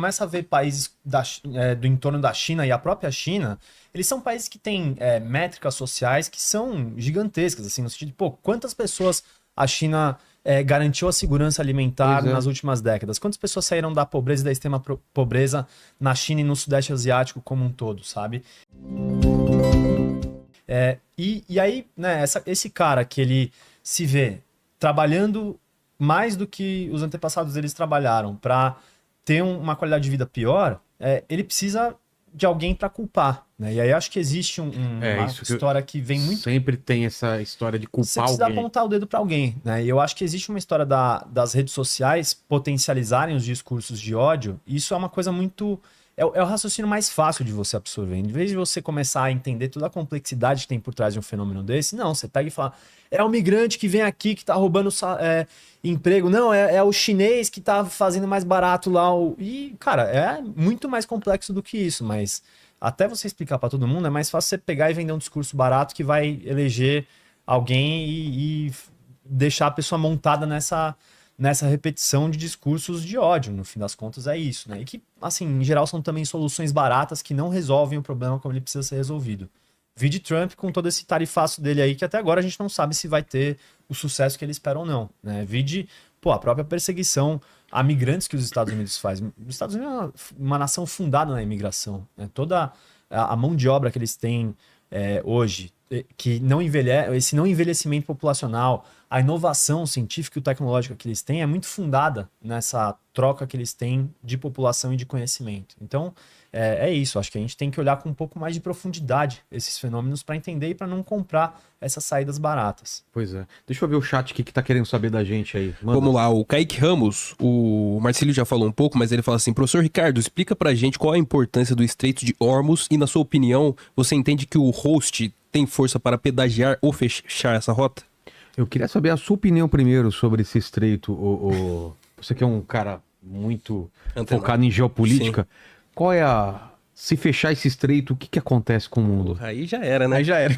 começa a ver países do entorno da China e a própria China, eles são países que têm métricas sociais que são gigantescas, assim, no sentido de, pô, quantas pessoas a China garantiu a segurança alimentar nas últimas décadas? Quantas pessoas saíram da pobreza e da extrema pobreza na China e no Sudeste Asiático como um todo, sabe? E aí, né, esse cara que ele se vê trabalhando mais do que os antepassados deles trabalharam para ter uma qualidade de vida pior, ele precisa de alguém para culpar, né? E aí acho que existe uma história que vem muito... Sempre tem essa história de culpar alguém. Você precisa apontar o dedo para alguém, né? E eu acho que existe uma história das redes sociais potencializarem os discursos de ódio, e isso é uma coisa muito... É o raciocínio mais fácil de você absorver. Em vez de você começar a entender toda a complexidade que tem por trás de um fenômeno desse, não, você pega e fala, é o migrante que vem aqui que tá roubando emprego, não, é o chinês que tá fazendo mais barato lá. E, cara, é muito mais complexo do que isso, mas até você explicar para todo mundo, é mais fácil você pegar e vender um discurso barato que vai eleger alguém e deixar a pessoa montada nessa repetição de discursos de ódio, no fim das contas é isso, né? E que, assim, em geral são também soluções baratas que não resolvem o problema como ele precisa ser resolvido. Vide Trump com todo esse tarifaço dele aí, que até agora a gente não sabe se vai ter o sucesso que ele espera ou não, né? Vide, a própria perseguição a migrantes que os Estados Unidos faz. Os Estados Unidos é uma nação fundada na imigração, né? Toda a mão de obra que eles têm hoje, que esse não envelhecimento populacional, a inovação científica e tecnológica que eles têm é muito fundada nessa troca que eles têm de população e de conhecimento. Então, é isso. Acho que a gente tem que olhar com um pouco mais de profundidade esses fenômenos para entender e para não comprar essas saídas baratas. Pois é. Deixa eu ver o chat aqui que tá querendo saber da gente aí. Manda. Vamos lá, o Kaique Ramos, o Marcílio já falou um pouco, mas ele fala assim, professor Ricardo, explica pra gente qual a importância do Estreito de Hormuz e, na sua opinião, você entende que o host tem força para pedagiar ou fechar essa rota? Eu queria saber a sua opinião primeiro sobre esse estreito. Você que é um cara muito focado em geopolítica. Sim. Qual é Se fechar esse estreito, o que acontece com o mundo? Aí já era, né? Aí já era.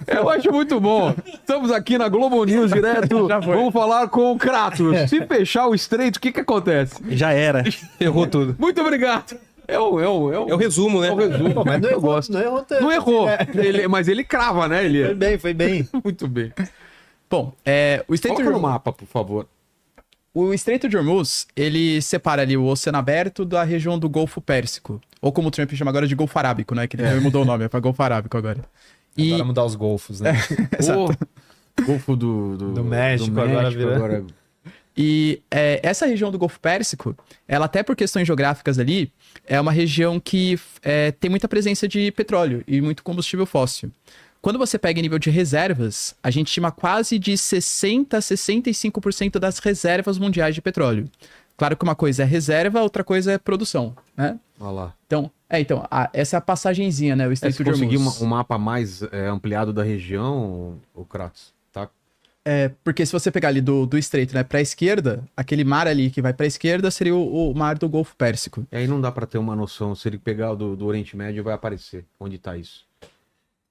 Eu acho muito bom. Estamos aqui na Globo News direto. Vamos falar com o Kratos. Se fechar o estreito, o que acontece? Já era. Errou tudo. Muito obrigado. É o resumo, né? É o resumo. Pô, mas eu gosto. Não errou. Mas ele crava, né? Foi bem. Muito bem. Bom, o Estreito Coloca no mapa, por favor. O Estreito de Hormuz, ele separa ali o Oceano Aberto da região do Golfo Pérsico. Ou como o Trump chama agora de Golfo Arábico, né? Que ele mudou o nome, é pra Golfo Arábico agora. Agora mudar os golfos, né? Golfo do México, agora vira... E essa região do Golfo Pérsico, ela até por questões geográficas ali, é uma região que tem muita presença de petróleo e muito combustível fóssil. Quando você pega em nível de reservas, a gente estima quase de 60% a 65% das reservas mundiais de petróleo. Claro que uma coisa é reserva, outra coisa é produção, né? Olha lá. Então, essa é a passagenzinha, né? O Estreito de Hormuz. Se conseguir um mapa mais ampliado da região, o Kratos, tá? Porque se você pegar ali do estreito, né, pra esquerda, aquele mar ali que vai pra esquerda seria o mar do Golfo Pérsico. E aí não dá pra ter uma noção, se ele pegar o do Oriente Médio, vai aparecer onde tá isso.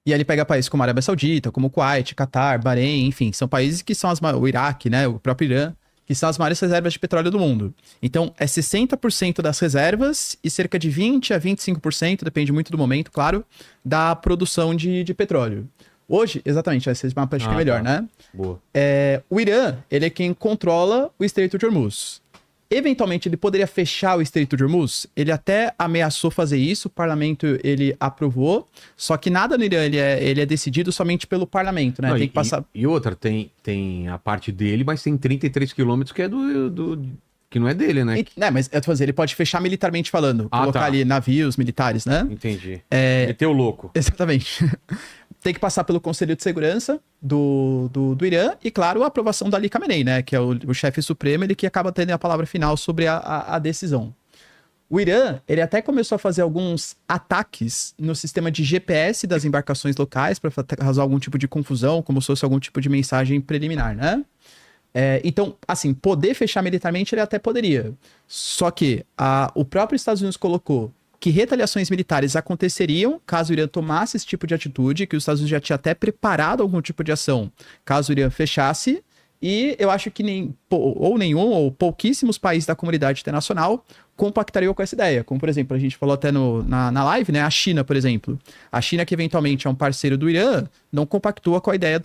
E aí ele pega países como a Arábia Saudita, como o Kuwait, Catar, Bahrein, enfim, são países que são o Iraque, né, o próprio Irã, que são as maiores reservas de petróleo do mundo. Então, 60% das reservas e cerca de 20% a 25%, depende muito do momento, claro, da produção de petróleo. Hoje, exatamente, esse mapa acho que é melhor, né? Boa. O Irã, ele é quem controla o Estreito de Hormuz. Eventualmente, ele poderia fechar o Estreito de Hormuz. Ele até ameaçou fazer isso, o parlamento ele aprovou. Só que nada no Irã ele é decidido somente pelo parlamento, né? Não, tem que passar... E outra, tem a parte dele, mas tem 33 quilômetros que é que não é dele, né? Mas eu tô falando, ele pode fechar militarmente falando. Colocar ali navios militares, né? Entendi. Meteu louco. Exatamente. Tem que passar pelo Conselho de Segurança do Irã e, claro, a aprovação do Ali Khamenei, né? Que é o chefe supremo, ele que acaba tendo a palavra final sobre a decisão. O Irã, ele até começou a fazer alguns ataques no sistema de GPS das embarcações locais para causar algum tipo de confusão, como se fosse algum tipo de mensagem preliminar, né? Então, assim, poder fechar militarmente ele até poderia. Só que o próprio Estados Unidos colocou que retaliações militares aconteceriam caso o Irã tomasse esse tipo de atitude, que os Estados Unidos já tinha até preparado algum tipo de ação caso o Irã fechasse, E eu acho que nenhum ou pouquíssimos países da comunidade internacional compactariam com essa ideia. Como, por exemplo, a gente falou até na live, né? A China, por exemplo. A China, que eventualmente é um parceiro do Irã, não compactua com a ideia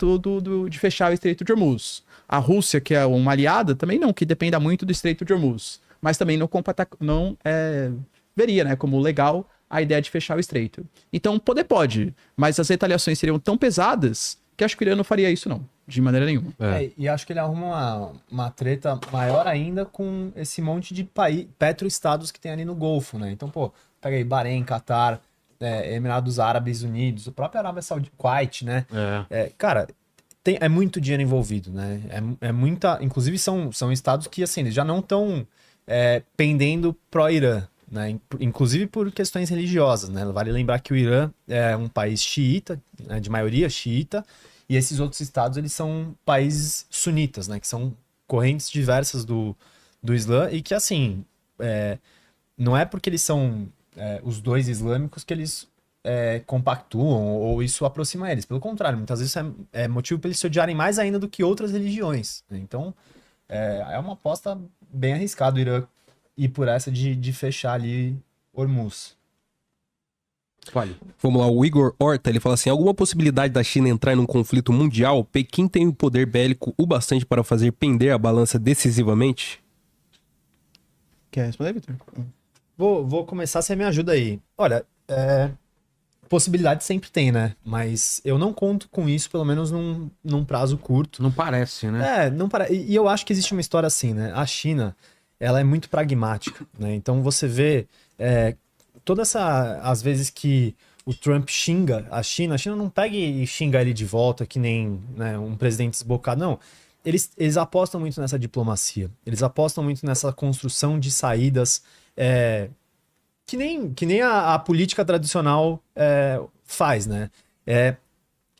de fechar o Estreito de Hormuz. A Rússia, que é uma aliada, também não, que dependa muito do Estreito de Hormuz. Mas também não veria, né, como legal a ideia de fechar o Estreito. Então, poder pode, mas as retaliações seriam tão pesadas que acho que o Irã não faria isso, não. De maneira nenhuma. E acho que ele arruma uma treta maior ainda com esse monte de petroestados que tem ali no Golfo, né? Então, pô, pega aí Bahrein, Catar, Emirados Árabes Unidos, a própria Arábia Saudita, Kuwait, né? Cara, é muito dinheiro envolvido, né? É muita... Inclusive, são estados que, assim, eles já não estão pendendo pró-Irã, né? Inclusive por questões religiosas, né? Vale lembrar que o Irã é um país xiita, né? De maioria xiita, e esses outros estados, eles são países sunitas, né? Que são correntes diversas do Islã e que, assim, não é porque eles são os dois islâmicos que eles compactuam ou isso aproxima eles. Pelo contrário, muitas vezes é motivo para eles se odiarem mais ainda do que outras religiões, né? Então, é uma aposta bem arriscada o Irã ir por essa de fechar ali Hormuz. Fale. Vamos lá, o Igor Horta, ele fala assim, alguma possibilidade da China entrar num conflito mundial? Pequim tem o poder bélico o bastante para fazer pender a balança decisivamente? Quer responder, Vitor? Vou começar, você me ajuda aí. Olha, possibilidade sempre tem, né? Mas eu não conto com isso, pelo menos num prazo curto. Não parece, né? Não parece. E eu acho que existe uma história assim, né? A China, ela é muito pragmática, né? Então você vê às vezes que o Trump xinga a China não pega e xinga ele de volta, que nem, né, um presidente desbocado, não. Eles apostam muito nessa diplomacia, eles apostam muito nessa construção de saídas que nem a política tradicional faz, né?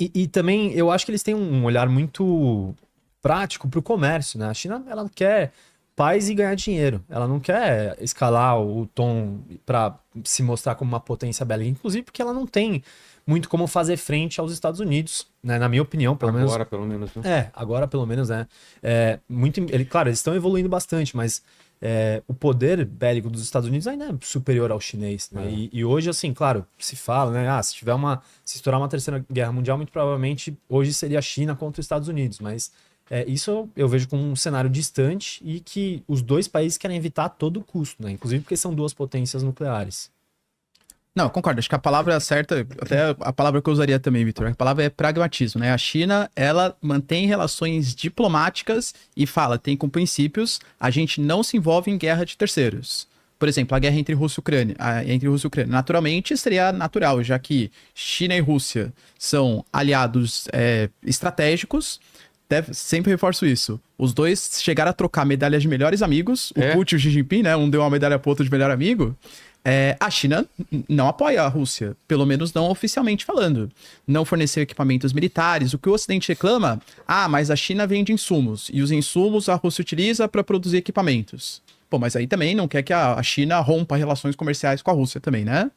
E também eu acho que eles têm um olhar muito prático para o comércio, né? A China, ela quer paz e ganhar dinheiro. Ela não quer escalar o tom para se mostrar como uma potência bélica, inclusive porque ela não tem muito como fazer frente aos Estados Unidos, né? Na minha opinião, pelo menos. Agora, pelo menos. Né? Agora, pelo menos, né? Claro, eles estão evoluindo bastante, mas o poder bélico dos Estados Unidos ainda é superior ao chinês, né? E hoje, assim, claro, se fala, né? Se estourar uma terceira guerra mundial, muito provavelmente hoje seria a China contra os Estados Unidos, mas isso eu vejo como um cenário distante e que os dois países querem evitar a todo custo, né? Inclusive porque são duas potências nucleares. Não, eu concordo. Acho que a palavra certa, até a palavra que eu usaria também, Vitor, a palavra é pragmatismo, né? A China, ela mantém relações diplomáticas e tem como princípios, a gente não se envolve em guerra de terceiros. Por exemplo, a guerra entre Rússia e Ucrânia. Naturalmente, seria natural, já que China e Rússia são aliados estratégicos. Sempre reforço isso. Os dois chegaram a trocar medalhas de melhores amigos. O Putin e o Xi Jinping, né? Um deu uma medalha pro outro de melhor amigo. A China não apoia a Rússia, pelo menos não oficialmente falando. Não forneceu equipamentos militares. O que o Ocidente reclama, mas a China vende insumos, e os insumos a Rússia utiliza para produzir equipamentos. Pô, mas aí também não quer que a China rompa relações comerciais com a Rússia também, né?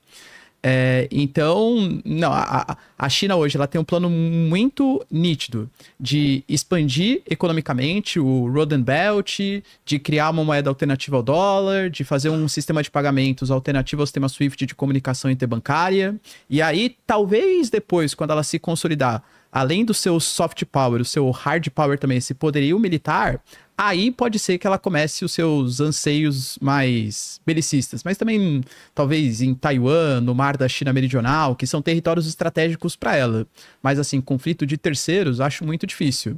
Então, não, a China hoje ela tem um plano muito nítido de expandir economicamente o Road and Belt, de criar uma moeda alternativa ao dólar, de fazer um sistema de pagamentos alternativo ao sistema SWIFT de comunicação interbancária. E aí, talvez depois, quando ela se consolidar, além do seu soft power, o seu hard power também, esse poderio militar, aí pode ser que ela comece os seus anseios mais belicistas. Mas também, talvez em Taiwan, no Mar da China Meridional, que são territórios estratégicos para ela. Mas, assim, conflito de terceiros, acho muito difícil.